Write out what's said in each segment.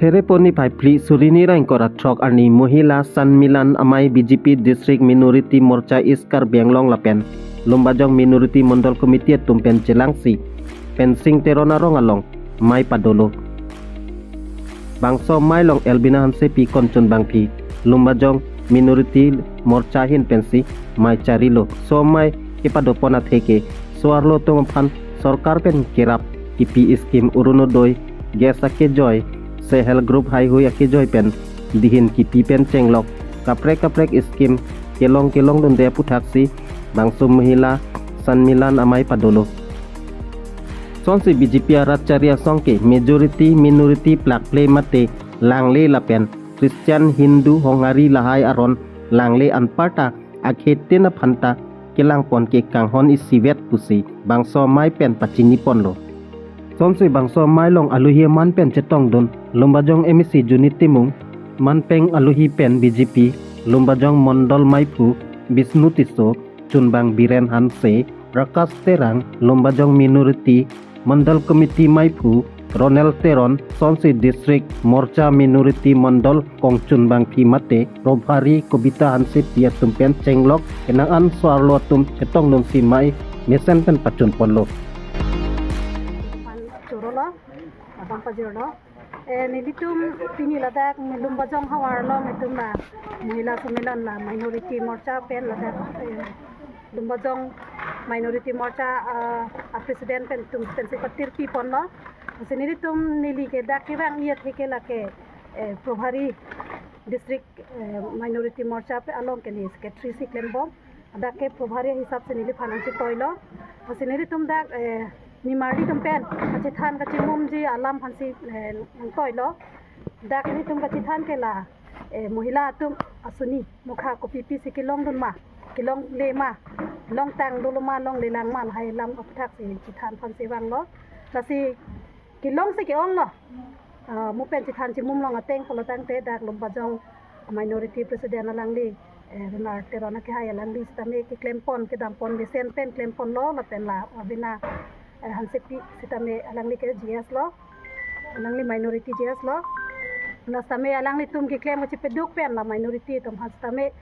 Thereponi Paipli Surini Rangkora Trok Arni Mohila Sanmilan Amai BJP District Minority Morcha Iskar Benglong Lapen Lumbajong Minority Mondol Committee Tumpen Jelangsi Pensing Terona Rongalong Mai Padolo Bangso Mai Long Elbina Hanse Pi Konchon Bangpi Lumbajong Minority Morcha Hin Pensi Mai Charilo So Mai Ipadopona Theke Soarlo Tongpan Sorkar Pen Kirap Kipi Skim Uruno Doi Gesa Ke Joy Sehel Group Hai Hui Ake Joy Pen Dihin Kipi Pen Cenglok Kaprek Skim Kelong Dun Dea Putaksi Bangso Mahila Sanmilan Amai Padolo Sonsi BJP Arat Caria Songke Majority Minority Plak Play Mate Langle Lapen Christian Hindu Hongari Lahai Aron Langle Anparta Akhetina Phanta Kelang Pon Ke Kanghon Isivet Pusi Bangso Mai Pen Pachini Ponlo Sonsi Bangso Mai Long Aluhi Man Pen Chetong Dun Lumbajong MSC Junit Timung Manpeng Aluhi Pen BJP Lumbajong Mondol Maipu Bisnu Tiso Chunbang Biren Hanse Rakas Terang Lumbajong Minority Mondol Committee Maipu Ronel Teron Sonsi District Morcha Minority Mondol Kong Chunbang Pimate Robhari Kobita Hanse Tia Tumpen Cenglok Kenangan Soarlo Tum Chetong Dun Simai Mesen Pen Pachun Ponlo Abang Pajero nilitum piniladak Lumbajong Hawarlo nitum na Mohila Sanmilan na Minority Morcha Pen ladak Lumbajong Minority Morcha President Pen tum pensipatir pipon lo nilitum nilike dak kirang iya theke lake Probhari District Minority Morcha pe along ke ni Secretary Siklenbom dak ke Probhari hisab se nili financial toilo nilitum dak Nimari tumpen kacithan kacimum ji alam hansi toilo dak ni tum kacithan kela mohila tum asuni mukha ko pipi sikilong dun ma kilong le ma long tang duluma long lelang man hai lam opthak si chithan phan sewang lo lasi kilong se ke on lo mu pen chithan chimum long ateng polo tang te dak Lumbajong Minority President alangli Renal Terona ke hai alangli stame ke klempon ke dampon lesen pen klempon lo la pen la abina Hansepi sitame alangli ke GS lo alangli minority GS lo nasame alangli tum ki claim chi peduk pen la minority tum hastame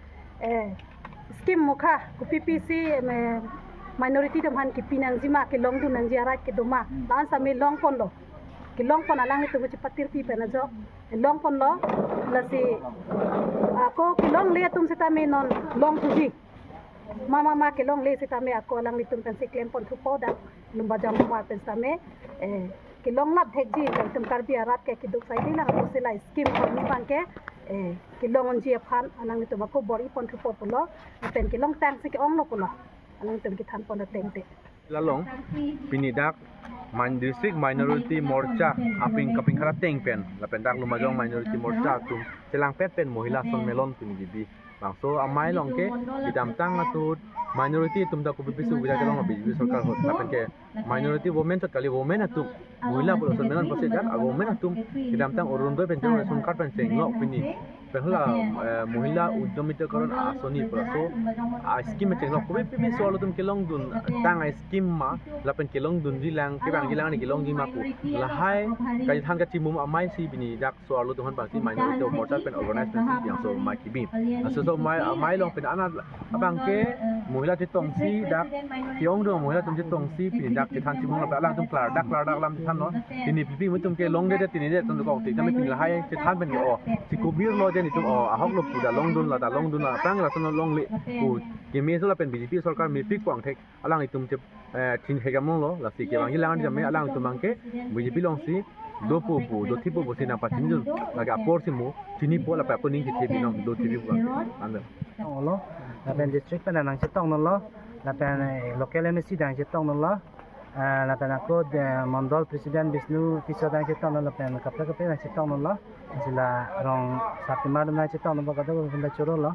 skim mukha ku PPC minority tum han ki pinang jima ke long du nang jarat ke duma lan same long pon lo ki long pon alangli tum chi patir pi pen jo long pon lo lasi ako ki long le tum sitame non long tuji mama ke long le sitame ako alangli tum pen si claim pon thu poda Lumbajong Mawar Pensame kilong lab thekji tum karbi arat ke kiduk sai dila ko sila scheme ko ni banke kilong onji aphan anang tum ko bori pon thu populo pen kilong tang si ke ong lo pulo anang tum ki than pon tengte lalong pinidak District Minority Morcha aping kaping khara teng pen la pendak Lumbajong Minority Morcha tum selang pet pen Mohila Sanmilan pinigibi bangso amai long ke idam tang atut minority tum da ko bisu bida kalong BJP sarkar hot la pen ke minority women ta kali women atum Mohila polo Sanmilan pase jak women atum idam tang urun do pen jong sun kar pen seng lo pini pehla Mohila udomita karon asoni polo a scheme cheng lo ko bipi solo tum kelong dun tang a scheme ma la pen kelong dun dilang ke bang dilang ni kelong gi ma ku la hai kai than ka timum amai si bini jak solo tum han bang si minority morcha pen organize pen si yang so ma kibi so mai long pen ana abang ke Mohila ti tong si dak tiong do Mohila tum ti tong si pin dak ti than timum la lang tum klar dak lam ti than no ini pipi mutum ke long de ti ni de tum ko ti kami pin la hai ti than pen o si ko bir lo de ni tum a hok lo pu da long dun la tang la son long le pu ke me so la pen BJP sarkar me pik kwang thek alang itum ti tin he gam lo la si ke bang hilang jam me alang tum bang ke BJP long si do pu do ti pu sina pa tin ju la ga por si mo tini po la pa ko ning ki te bi nong do ti bi bang anda lo la pen district pen nang chetong lo la pen local MSC dang chetong lo la pen ko Mondol President Bisnu Tiso dang chetong lo pen kapla nang chetong lo sila rong saptimar nang chetong lo ba ka do pen da choro lo